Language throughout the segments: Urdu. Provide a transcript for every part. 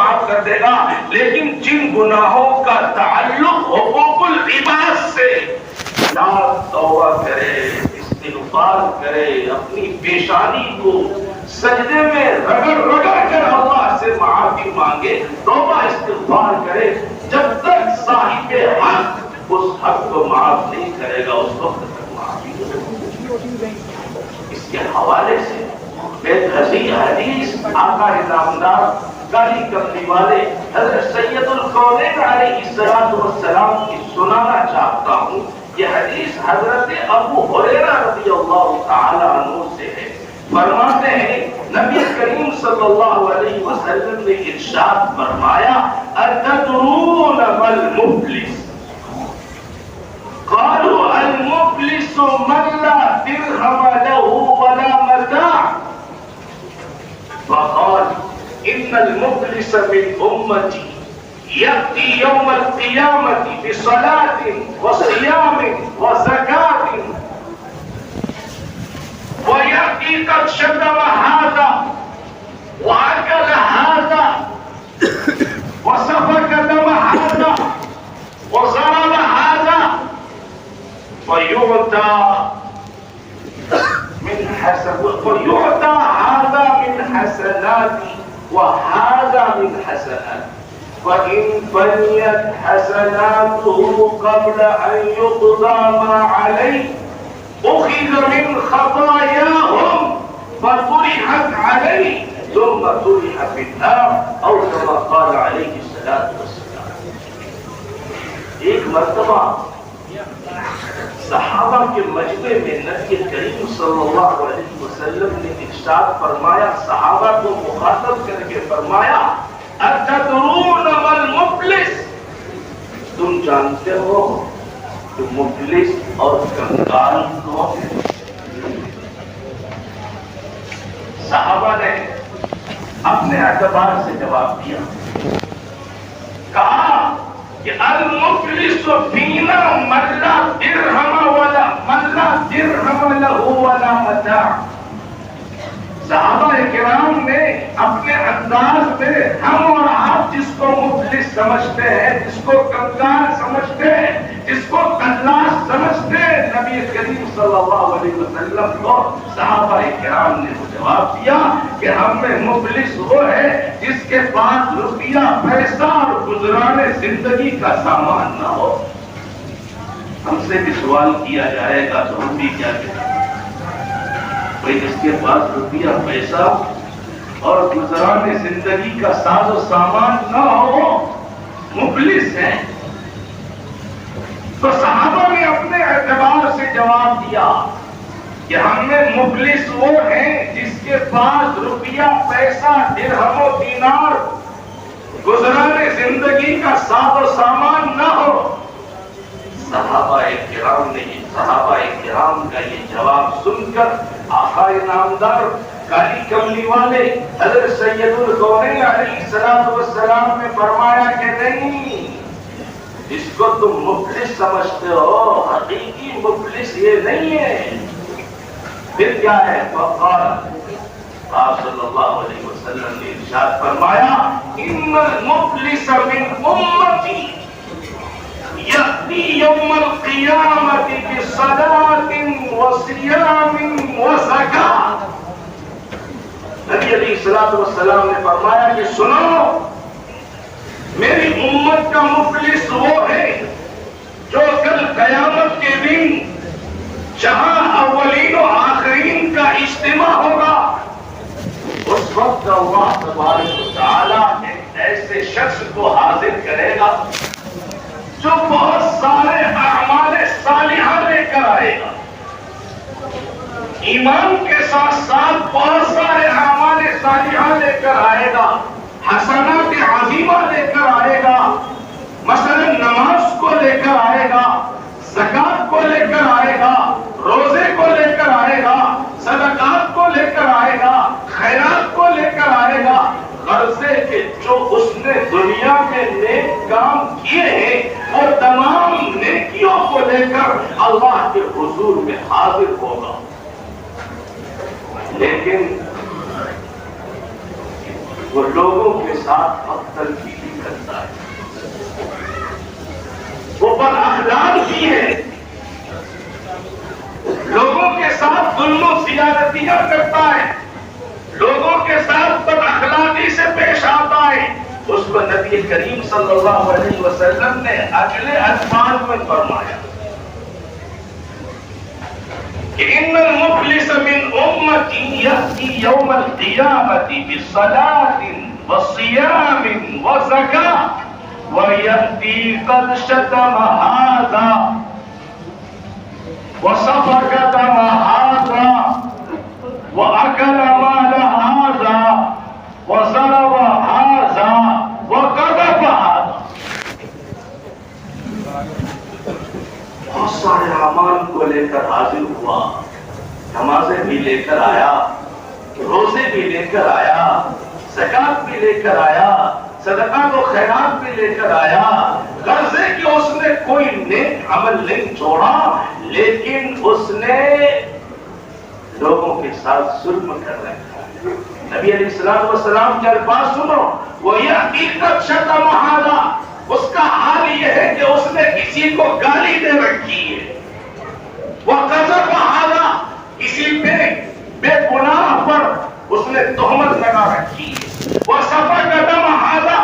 معاف کر دے گا، لیکن جن گناہوں کا تعلق حقوق العباد سے، یا توبہ کرے، استغفار کرے، اپنی پیشانی کو سجدے میں رگڑ رگڑ کر اللہ سے معافی مانگے، توبہ استغفار کرے، جب تک صاحب حق اس حق کو معاف نہیں کرے گا اس وقت تک معافی نہیں۔ اس کے حوالے سے ایک حدیث آقا نامدار کالی کملی والے حضرت سید الکونین علیہ السلام کی سنانا چاہتا ہوں۔ یہ حدیث حضرت ابو ہریرہ رضی اللہ تعالی عنہ سے ہے۔ فرماتے ہیں نبی کریم صلی اللہ علیہ وسلم نے ارشاد فرمایا اتدرون ما المفلس؟ قالوا المفلس من لا درهم له ولا متاع، فقال ان المفلس من امتي يأتي يوم القيامة بصلاة وصيام وزكاة ويأتي قد شتم هذا وأكل هذا وسفك دم هذا وضرب هذا، فيعطى هذا من حسناتي وهذا من حسناتي، فإن فنيت حسناته قبل أن يقضى ما عليه أخذ من خطاياهم فطرحت عليه ثم طرح في النار، أو كما قال عليه الصلاة والسلام۔ ایک مرتبہ صحابہ کے مجمع میں نبی کریم صلی اللہ علیہ وسلم نے ارشاد فرمایا، صحابہ کو مخاطب کر کے فرمایا اتدرون ما المفلس؟ تم جانتے ہو کہ مفلس اور کنگال کون ہے؟ صحابہ نے اپنے اعتبار سے جواب دیا، کہا کہ المفلس فینا من لا درہم لہ ولا متاع۔ صحابہ کرام نے اپنے انداز میں ہم اور آپ جس کو مفلس سمجھتے ہیں، جس کو کنگال سمجھتے ہیں، جس کو قلاش سمجھتے ہیں، نبی کریم صلی اللہ علیہ وسلم کو صحابہ کرام نے جواب دیا کہ ہم میں مفلس وہ ہے جس کے پاس روپیہ پیسہ اور گزرانے زندگی کا سامان نہ ہو۔ ہم سے بھی سوال کیا جائے گا تو ہم بھی کیا کہیں؟ بھئی جس کے پاس روپیہ پیسہ اور گزرانے زندگی کا ساز و سامان نہ ہو مفلس ہے۔ تو صحابہ نے اپنے اعتبار سے جواب دیا کہ ہم میں مفلس وہ ہیں جس کے پاس روپیہ پیسہ درہم و دینار گزرانے زندگی کا ساز و سامان نہ ہو۔ صحابہ کرام کا یہ جواب سن کر آقا نامدار کالی کملی والے حضرت سید الکونین علیہ السلام نے فرمایا کہ نہیں، جس کو تم مفلس سمجھتے ہو حقیقی مفلس یہ نہیں ہے۔ پھر کیا ہے؟ فقال، آپ صلی اللہ علیہ وسلم نے ارشاد فرمایا ان المفلس من امتی یأتی یوم القیامت بصلاة وصیام وزکاة۔ نبی علیہ السلام نے فرمایا کہ سنو، میری امت کا مفلس وہ ہے جو کل قیامت کے دن جہاں اولین و آخرین کا اجتماع ہوگا، اس وقت اللہ تبارک و تعالیٰ ایک ایسے شخص کو حاضر کرے گا جو بہت سارے اعمال صالحہ لے کر آئے گا، ایمان کے ساتھ ساتھ بہت سارے اعمال صالحہ لے کر آئے گا، حسنات عظیمہ لے کر آئے گا، مثلا نماز کو لے کر آئے گا، زکات کو لے کر آئے گا، روزے کو لے کر آئے گا، صدقات کو لے کر آئے گا، خیرات کو لے کر آئے گا، غرضے کہ جو اس نے دنیا میں نیک کام کیے ہیں وہ تمام نیکیوں کو لے کر اللہ کے حضور میں حاضر ہوگا۔ لیکن وہ لوگوں کے ساتھ حق تلفی کرتا ہے، وہ بد اخلاق بھی ہے، لوگوں کے ساتھ ظلم و زیادتیاں کرتا ہے، لوگوں کے ساتھ بد اخلاقی سے پیش آتا ہے۔ اس کو نبی کریم صلی اللہ علیہ وسلم نے اگلے الفاظ میں فرمایا کہ ان المفلس من امتی یأتی یوم القیامت بصلاۃ وصیام وزکاۃ ویأتی قد شتم ھذا وسفك دم هذا وأكل مال هذا وضرب هذا وقذف هذا۔ بہت سارے اعمال کو لے کر حاضر ہوا، نمازیں بھی لے کر آیا، روزے بھی لے کر آیا، زکات بھی لے کر آیا، صدقات و خیرات بھی لے کر آیا، غرض ہے کہ اس نے کوئی نیک عمل نہیں چھوڑا، لیکن اس نے لوگوں کے ساتھ ظلم کر رکھا ہے۔ نبی علیہ السلام کے الفاظ سنو، وہ یہ حقیقت شتم ھذا، اس کا حال یہ ہے کہ اس نے کسی کو گالی دے رکھی ہے، وہ قذف ھذا، کسی پہ بے گناہ پر اس نے تہمت لگا رکھی ہے، وہ سفک دم ھذا،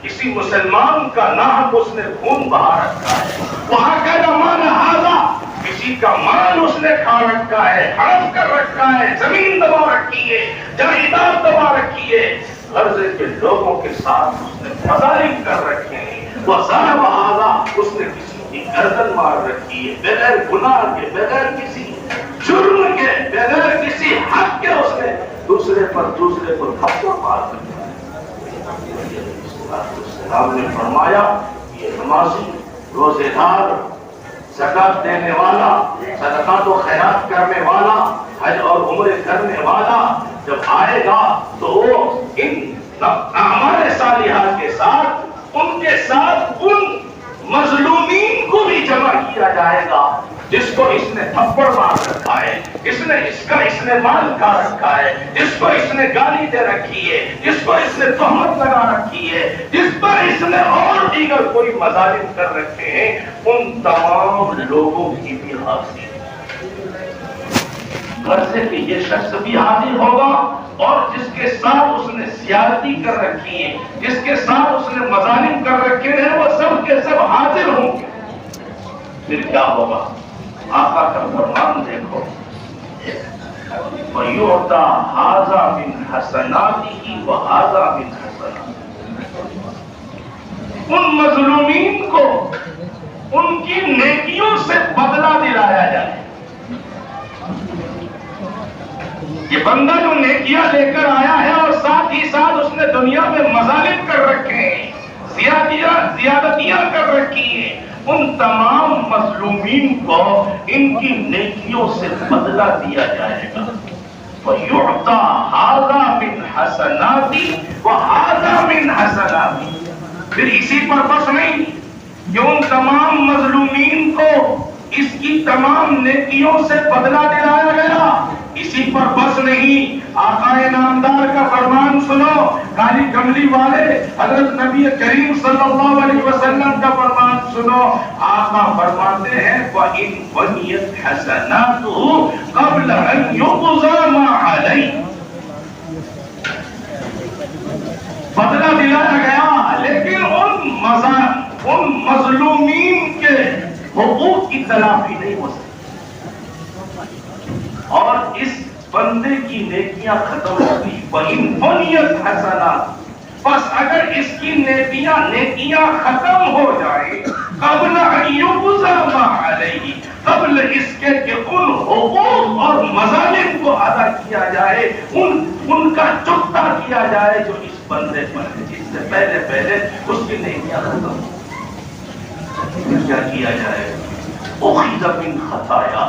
کسی مسلمان کا نام اس نے خون بہا رکھا ہے، وہاں کا مال ھذا، کسی کا مال اس نے کھا رکھا ہے، ہڑپ کر رکھا ہے، زمین دبا رکھی ہے، جائیداد دبا رکھی ہے، غرض کے لوگوں کے ساتھ اس نے مظالم کر رکھے ہیں، وہ ضرب ھذا، اس نے کسی کی گردن مار رکھی ہے، بغیر گناہ کے، بغیر کسی جرم کے، بغیر کسی حق کے اس نے دوسرے پر تھپڑ مار رکھا ہے۔ اسلام نے فرمایا یہ نمازی، روزے دار، زکات دینے والا، صدقات و خیرات کرنے والا، حج اور عمرے کرنے والا جب آئے گا تو وہ ان اعمال صالحات کے ساتھ ان مظلومین کو بھی جمع کیا جائے گا، جس کو اس نے تھپڑ مار رکھا ہے، اس نے مال کھا رکھا ہے، جس کو اس نے گالی دے رکھی ہے، جس کو اس نے تہمت لگا رکھی ہے، جس پر اس نے اور دیگر کوئی مظالم کر رکھے ہیں، ان تمام لوگوں کی بھی حاضری غرض ہے کہ یہ شخص بھی حاضر ہوگا، اور جس کے ساتھ اس نے زیادتی کر رکھی ہے، جس کے ساتھ اس نے مظالم کر رکھے ہیں، وہ سب کے سب حاضر ہوں گے۔ پھر کیا ہوگا؟ آقا کا فرمان دیکھو، وَيُعْطَى هَذَا مِنْ حَسَنَاتِهِ وَهَذَا مِنْ حَسَنَاتِهِ، ان مظلومین کو ان کی نیکیوں سے بدلہ دلایا جائے۔ یہ بندہ جو نیکیاں لے کر آیا ہے اور ساتھ ہی ساتھ اس نے دنیا میں مظالم کر رکھے ہیں، زیادتیاں کر رکھی ہیں، ان تمام مظلومین کو ان کی نیکیوں سے بدلہ دیا جائے گا۔ وَيُعْطَى هَذَا مِنْ حَسَنَاتِهِ وَهَذَا مِنْ حَسَنَاتِهِ۔ پھر اسی پر بس نہیں کہ ان تمام مظلومین کو اس کی تمام نیکیوں سے بدلہ دلایا گیا، اسی پر بس نہیں، آقا نامدار کا فرمان سنو، کالی کملی والے حضرت نبی کریم صلی اللہ علیہ وسلم کا فرمان سنو، آقا فرماتے ہیں وَإِنْ بَنِيَتْ حَسَنَاتُهُ قَبْلَ أَنْ يُقْضَى مَا عَلَيْهِ، بدلہ دلایا گیا، لیکن ان مظلومین کے حقوق کی تلافی نہیں ہو سکتی، اور اس بندے کی نیکیاں ختم ہو گئی۔ وَإِنْ بَنِيَتْ حَسَنَاتُهُ، بس اگر اس کی نیکیاں ختم ہو جائیں، قبل ان یقضى ما علیہ، قبل اس کے کہ ان حقوق اور مظالم کو ادا کیا جائے، ان کا چکتا کیا جائے جو اس بندے پر ہے، اس سے پہلے اس کی نیکیاں ختم ہو، کیا کیا جائے؟ اخذ من خطایا،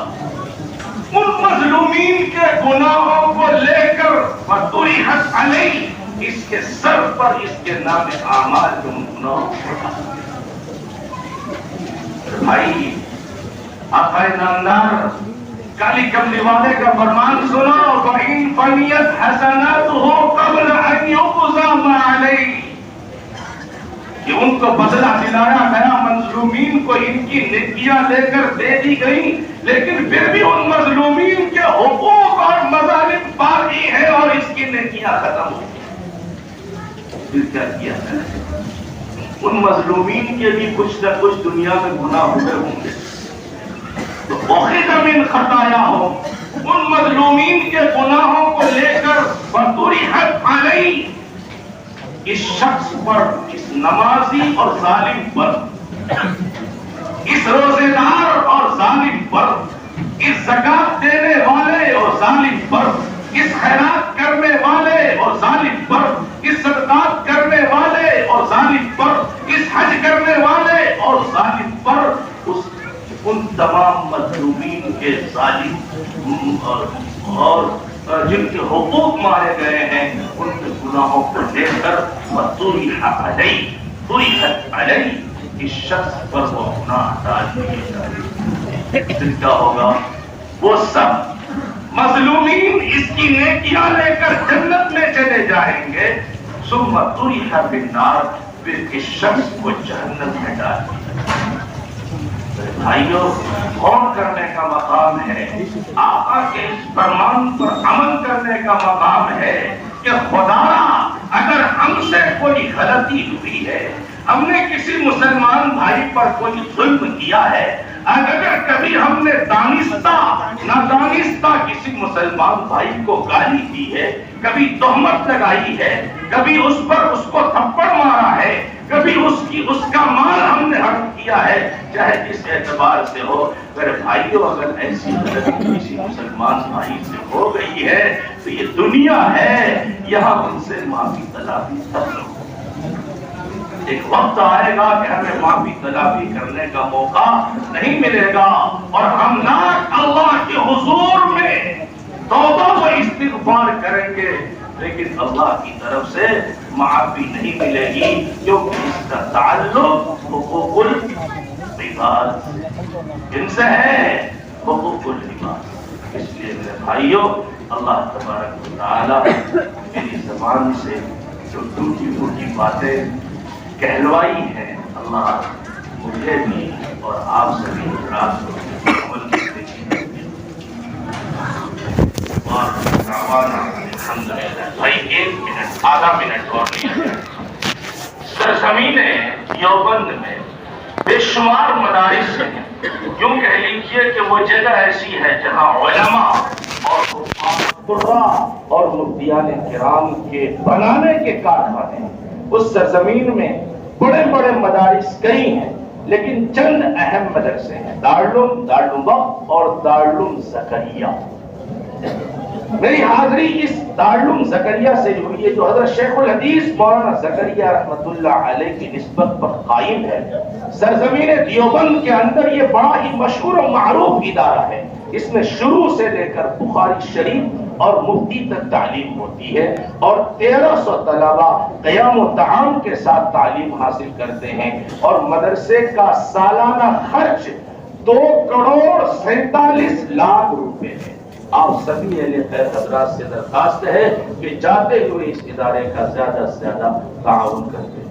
ان مظلومین کے گناہوں کو لے کر وطرحت علیہ، اس کے سر پر اس کے نام اعمال جو گناہوں کو بھائی آقا نامدار کالی کملی والے کا فرمان سنو، وَإِن فَنِيَتْ حَسَنَاتُهُ قَبْلَ أَن يُقْضَى مَا عَلَيْهِ، کہ ان کو بدلہ دلایا گیا، مظلومین کو ان کی نیکیاں لے کر دے دی گئی، لیکن پھر بھی ان مظلومین کے حقوق اور مظالم باقی ہیں اور اس کی نیکیاں ختم ہو گئی۔ پھر کیا کیا ہے؟ ان مظلومین کے بھی کچھ نہ کچھ دنیا میں گناہ ہوئے ہوں گے، تو اخذ من خطایاہم، ان مظلومین کے گناہوں کو لے کر فطرحت علیہ، اس شخص پر، اس نمازی اور ظالم پر، اس روزے دار اور ظالم پر، اس زکات دینے والے اور ظالم پر، اس خیرات کرنے والے اور ظالم پر، اس صدقات کرنے والے اور ظالم پر، اس حج کرنے والے اور ظالم پر، ان تمام مظلومین کے ظالم اور جن کے حقوق مارے گئے ہیں، ان کے گناہوں کو لے کر طرحت علیہ، اس شخص پر وہ گناہ ڈال دیے جائیں۔ پھر کیا ہوگا؟ وہ سب مظلومین اس کی نیکیاں لے کر جنت میں چلے جائیں گے، ثم طرح فی النار، پھر اس شخص کو جہنم میں ڈال دیا جائے۔ بھائیو، غور کرنے کا مقام ہے، آقا کے اس فرمان پر عمل کرنے کا مقام ہے کہ خدا اگر ہم سے کوئی غلطی ہوئی ہے، ہم نے کسی مسلمان بھائی پر کوئی ظلم کیا ہے، اگر کبھی ہم نے دانستہ نادانستہ کسی مسلمان بھائی کو گالی دی ہے، کبھی تہمت لگائی ہے، کبھی اس کو تھپڑ مارا ہے، کبھی اس کا مال ہم نے حرام کیا ہے، چاہے جس اعتبار سے ہو، میرے بھائیوں اگر ایسی غلطی کسی مسلمان بھائی سے ہو گئی ہے تو یہ دنیا ہے، یہاں ان سے معافی طلبی کرو۔ ایک وقت آئے گا کہ ہمیں معافی طلبی کرنے کا موقع نہیں ملے گا، اور ہم اللہ کے حضور میں توبہ و استغفار کریں گے، لیکن اللہ کی طرف سے معافی نہیں ملے گی، کیونکہ اس کا تعلق حقوق العباد ان سے ہے، حقوق العباد۔ اس لیے میرے بھائیوں، اللہ تبارک و تعالی میری زبان سے جو ٹوٹی پھوٹی باتیں کہلوائی ہیں، اللہ مجھے بھی اور آپ سبھی حضرات کو عمل کرنے کی اور بھائی 1 منٹ آدھا منٹ اور نہیں۔ سرزمین دیوبند میں بے شمار مدارس ہیں، یوں کہہ لیجیے کہ وہ جگہ ایسی ہے جہاں علماء اور قراء اور مفتیان کرام کے بنانے کے کارخانے ہیں۔ اس سرزمین میں بڑے بڑے مدارس کئی ہیں، لیکن چند اہم مدرسے ہیں، دارالعلوم وقت اور دارالعلوم زکریا۔ میری حاضری اس دارالعلوم زکریا سے ہوئی ہے جو حضرت شیخ الحدیث مولانا زکریا رحمۃ اللہ علیہ کی نسبت پر قائم ہے۔ سرزمین دیوبند کے اندر یہ بڑا ہی مشہور و معروف ادارہ ہے، اس میں شروع سے لے کر بخاری شریف اور مفتی تک تعلیم ہوتی ہے، اور 1300 طلبہ قیام و طعام کے ساتھ تعلیم حاصل کرتے ہیں، اور مدرسے کا سالانہ خرچ 2,47,00,000 روپے ہے۔ آپ سبھی اہل خیر حضرات سے درخواست ہے کہ جاتے ہوئے اس ادارے کا زیادہ سے زیادہ تعاون کرتے ہیں۔